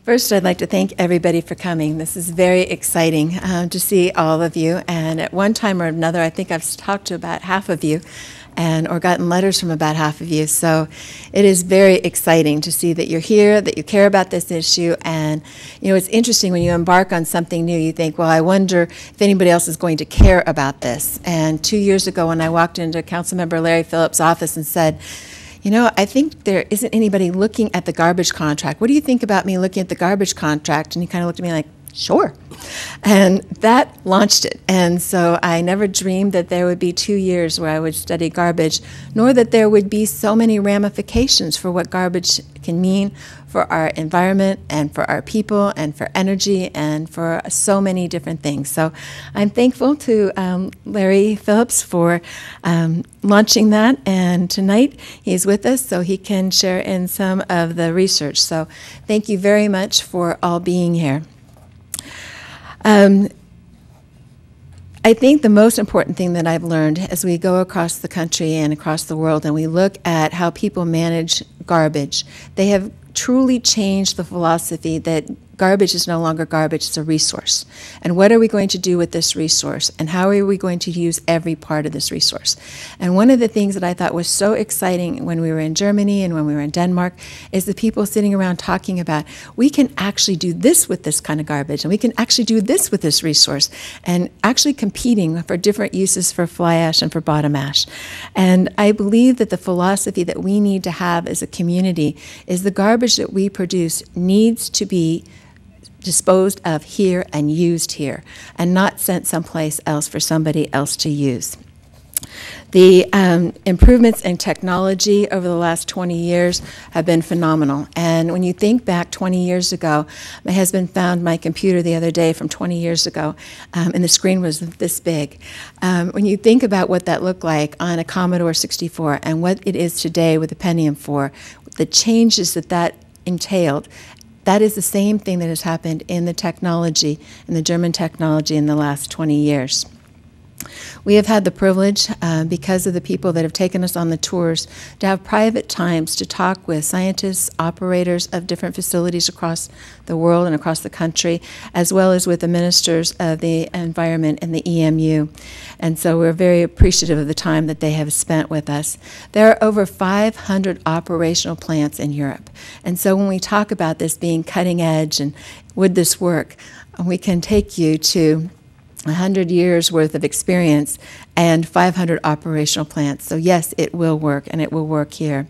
First, I'd like to thank everybody for coming. This is very exciting to see all of you. And at one time or another, I think I've talked to about half of you or gotten letters from about half of you. So it is very exciting to see that you're here, that you care about this issue. And, you know, it's interesting when you embark on something new, you think, well, I wonder if anybody else is going to care about this. And 2 years ago when I walked into Councilmember Larry Phillips' office and said, you know, I think there isn't anybody looking at the garbage contract. What do you think about me looking at the garbage contract? And he kind of looked at me like, sure. And that launched it. And so I never dreamed that there would be 2 years where I would study garbage, nor that there would be so many ramifications for what garbage can mean for our environment and for our people and for energy and for so many different things. So I'm thankful to Larry Phillips for launching that. And tonight he's with us so he can share in some of the research. So thank you very much for all being here. I think the most important thing that I've learned as we go across the country and across the world and we look at how people manage garbage, they have truly changed the philosophy that garbage is no longer garbage, it's a resource. And what are we going to do with this resource? And how are we going to use every part of this resource? And one of the things that I thought was so exciting when we were in Germany and when we were in Denmark is the people sitting around talking about, we can actually do this with this kind of garbage, and we can actually do this with this resource, and actually competing for different uses for fly ash and for bottom ash. And I believe that the philosophy that we need to have as a community is the garbage that we produce needs to be disposed of here and used here, and not sent someplace else for somebody else to use. The improvements in technology over the last 20 years have been phenomenal. And when you think back 20 years ago, my husband found my computer the other day from 20 years ago, and the screen was this big. When you think about what that looked like on a Commodore 64 and what it is today with the Pentium 4, the changes that that entailed, that is the same thing that has happened in the technology, in the German technology in the last 20 years. We have had the privilege, because of the people that have taken us on the tours, to have private times to talk with scientists, operators of different facilities across the world and across the country, as well as with the ministers of the environment and the EMU. And so we're very appreciative of the time that they have spent with us. There are over 500 operational plants in Europe. And so when we talk about this being cutting edge and would this work, we can take you to 100 years worth of experience and 500 operational plants. So yes, it will work, and it will work here.